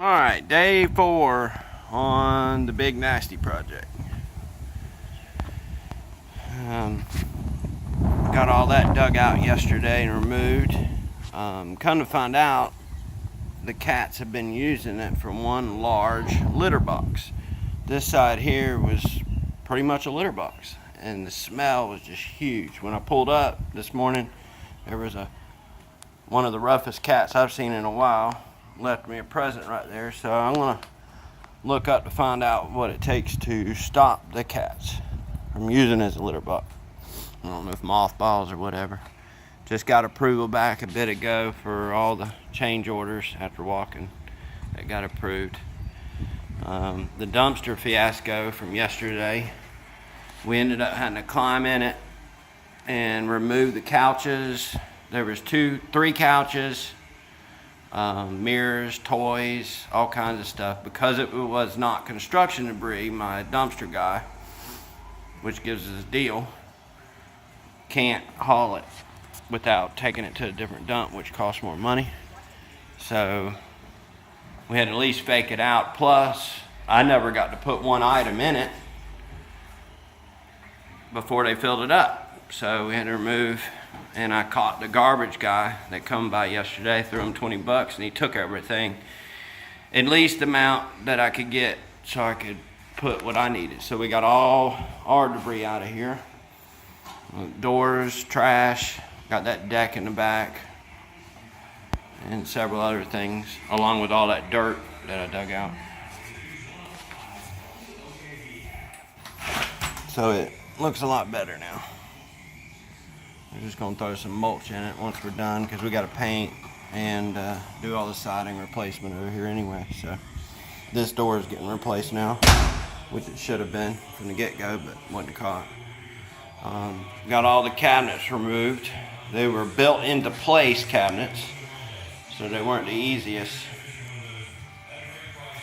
Alright, day 4 on the big nasty project. Got all that dug out yesterday and removed. Come to find out, the cats have been using it for one large litter box. This side here was pretty much a litter box, and the smell was just huge. When I pulled up this morning, there was one of the roughest cats I've seen in a while. Left me a present right there, so I'm gonna look up to find out what it takes to stop the cats from using it as a litter box. I don't know if mothballs or whatever. Just got approval back a bit ago for all the change orders after walking. That got approved. The dumpster fiasco from yesterday, we ended up having to climb in it and remove the couches. There was 3 couches, mirrors, toys, all kinds of stuff. Because it was not construction debris, my dumpster guy, which gives us a deal, can't haul it without taking it to a different dump, which costs more money. So we had to at least fake it out. Plus, I never got to put one item in it before they filled it up. So we had to remove, and I caught the garbage guy that come by yesterday, threw him 20 bucks, and he took everything, at least the amount that I could get, so I could put what I needed. So we got all our debris out of here. Doors, trash, got that deck in the back, and several other things, along with all that dirt that I dug out. So it looks a lot better now. We're just gonna throw some mulch in it once we're done, because we got to paint and do all the siding replacement over here anyway. So this door is getting replaced now, which it should have been from the get-go, but wasn't caught. Got all the cabinets removed. They were built into place cabinets, so they weren't the easiest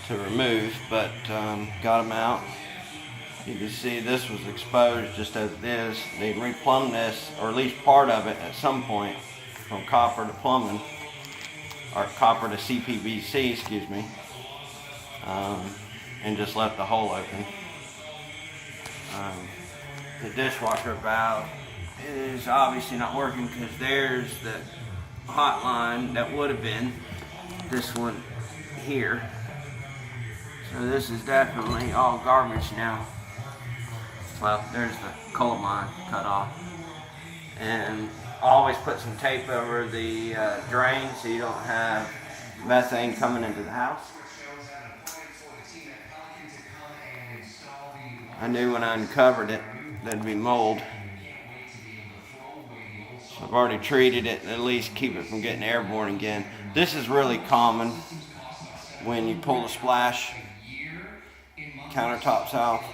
to remove, but got them out. You can see this was exposed just as it is. They replumbed this, or at least part of it at some point, from copper to plumbing, or copper to CPVC, excuse me, and just left the hole open. The dishwasher valve is obviously not working, because there's the hot line that would have been this one here. So this is definitely all garbage now. Well, there's the coal mine cut off. And always put some tape over the drain so you don't have methane coming into the house. I knew when I uncovered it there'd be mold. So I've already treated it and at least keep it from getting airborne again. This is really common when you pull the splash countertops out.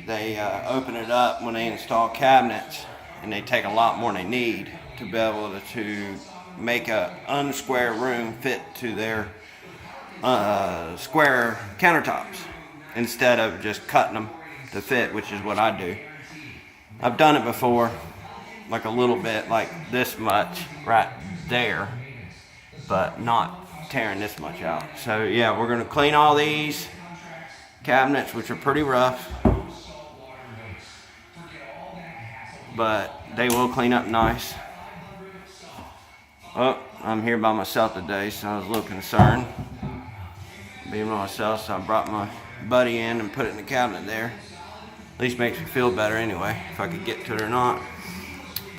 They open it up when they install cabinets, and they take a lot more than they need to be able to make a unsquare room fit to their square countertops, instead of just cutting them to fit, which is what I do. I've done it before, like a little bit, like this much right there, but not tearing this much out. So yeah, we're gonna clean all these cabinets, which are pretty rough, but they will clean up nice. Oh, I'm here by myself today, so I was a little concerned being by myself, so I brought my buddy in and put it in the cabinet there. At least makes me feel better anyway, if I could get to it or not.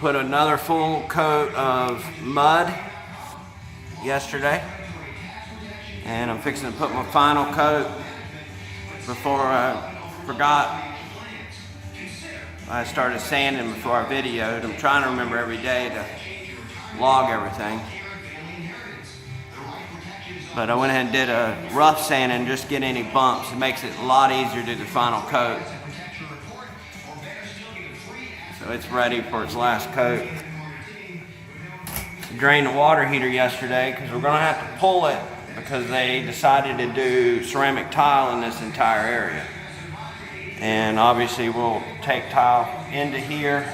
Put another full coat of mud yesterday, and I'm fixing to put my final coat before I forgot. I started sanding before I videoed. I'm trying to remember every day to log everything. But I went ahead and did a rough sanding, just get any bumps. It makes it a lot easier to do the final coat. So it's ready for its last coat. Drained the water heater yesterday because we're gonna have to pull it, because they decided to do ceramic tile in this entire area. And obviously we'll take tile into here,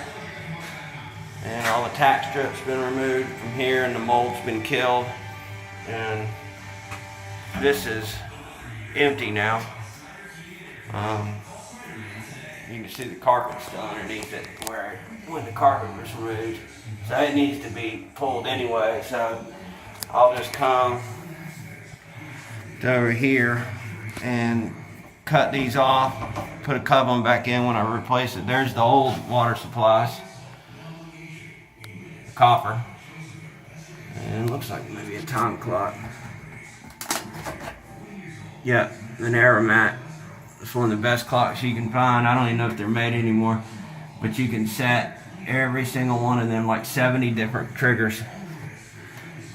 and all the tack strips been removed from here, and the mold's been killed, and This is empty now. You can see the carpet still underneath it when the carpet was removed. So it needs to be pulled anyway. So I'll just come to over here and cut these off, put a couple of them back in when I replace it. There's the old water supplies, copper, and it looks like maybe a time clock. Yeah, an Aeromat. It's one of the best clocks you can find. I don't even know if they're made anymore, but you can set every single one of them like 70 different triggers.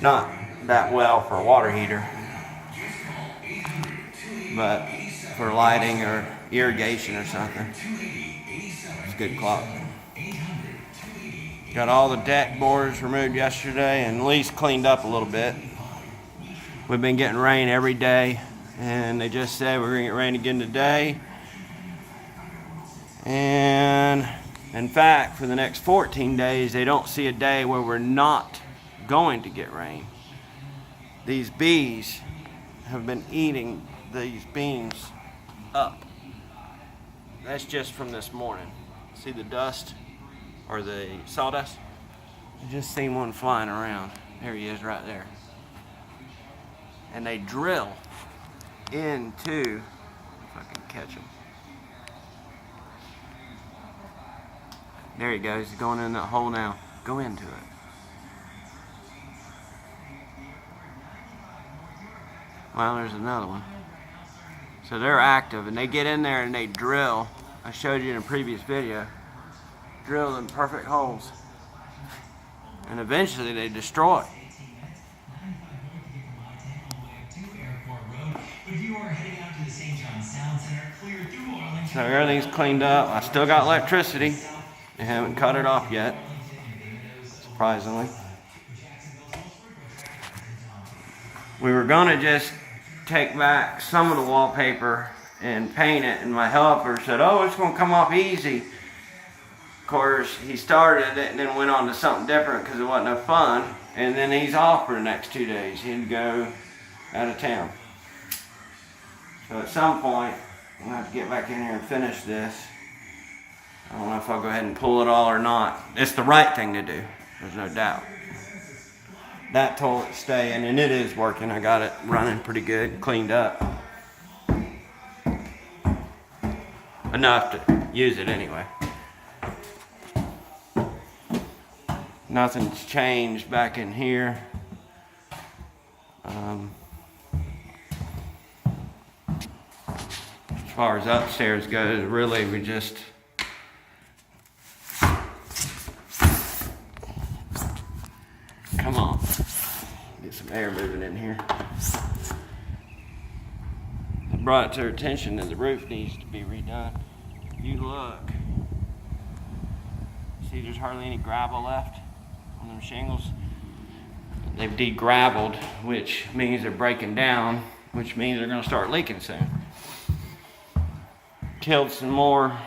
Not that well for a water heater, but for lighting or irrigation or something, it's a good clock. Got all the deck boards removed yesterday and at least cleaned up a little bit. We've been getting rain every day, and they just said we're gonna get rain again today. And in fact, for the next 14 days, they don't see a day where we're not going to get rain. These bees have been eating these beans up. That's just from this morning. See the dust or the sawdust? I just seen one flying around. There he is right there. And they drill into, if I can catch him. There he goes, he's going in that hole now. Go into it. Well, there's another one. So they're active and they get in there and they drill. I showed you in a previous video. Drill in perfect holes. And eventually they destroy. So everything's cleaned up. I still got electricity. I haven't cut it off yet, surprisingly. We were gonna just take back some of the wallpaper and paint it, and my helper said, oh, it's gonna come off easy. Of course, he started it and then went on to something different because it wasn't no fun, and then he's off for the next 2 days. He'd go out of town. So at some point, I'm gonna have to get back in here and finish this. I don't know if I'll go ahead and pull it all or not. It's the right thing to do, there's no doubt. That toilet's staying, and it is working. I got it running pretty good, cleaned up. Enough to use it anyway. Nothing's changed back in here. As far as upstairs goes, really we just come on, get some air moving in here. I brought it to her attention that the roof needs to be redone. If you look, see there's hardly any gravel left on them shingles. They've de-gravelled, which means they're breaking down, which means they're gonna start leaking soon. Killed some more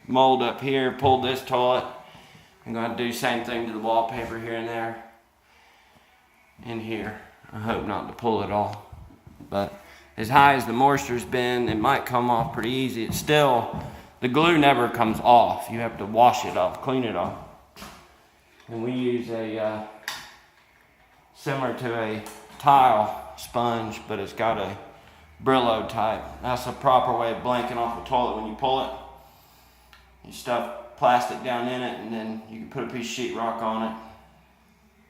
mold up here, pulled this toilet. I'm going to do the same thing to the wallpaper here and there. In here. I hope not to pull it all. But as high as the moisture's been, it might come off pretty easy. It's still, the glue never comes off. You have to wash it off, clean it off. And we use a, similar to a tile sponge, but it's got a Brillo type. That's a proper way of blanking off a toilet. When you pull it, you stuff plastic down in it, and then you can put a piece of sheetrock on it,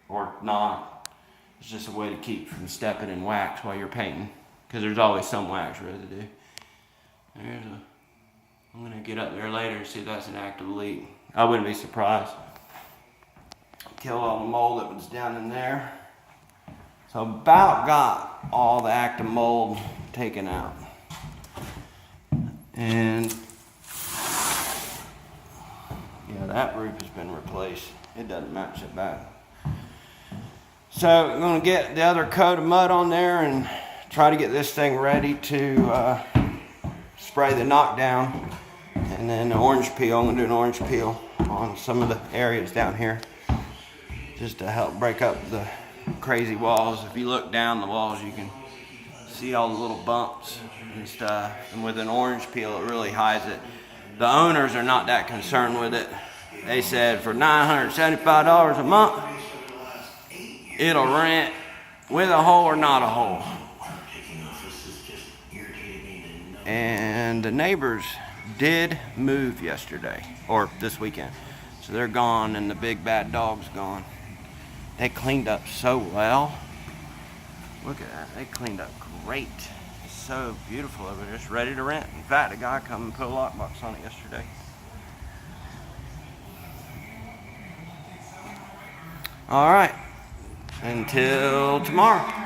or not. It's just a way to keep from stepping in wax while you're painting, because there's always some wax residue. I'm gonna get up there later and see if that's an active leak. I wouldn't be surprised. Kill all the mold that was down in there. So about got all the active mold taken out. And yeah, that roof has been replaced. It doesn't match it back. So I'm gonna get the other coat of mud on there and try to get this thing ready to spray the knockdown. And then the orange peel, I'm gonna do an orange peel on some of the areas down here, just to help break up the crazy walls. If you look down the walls, you can see all the little bumps and stuff. And with an orange peel, it really hides it. The owners are not that concerned with it. They said for $975 a month, it'll rent with a hole or not a hole. And the neighbors did move yesterday, or this weekend. So they're gone and the big bad dog's gone. They cleaned up so well. Look at that, they cleaned up great. So beautiful over there, just ready to rent. In fact, a guy come and put a lockbox on it yesterday. All right, until tomorrow.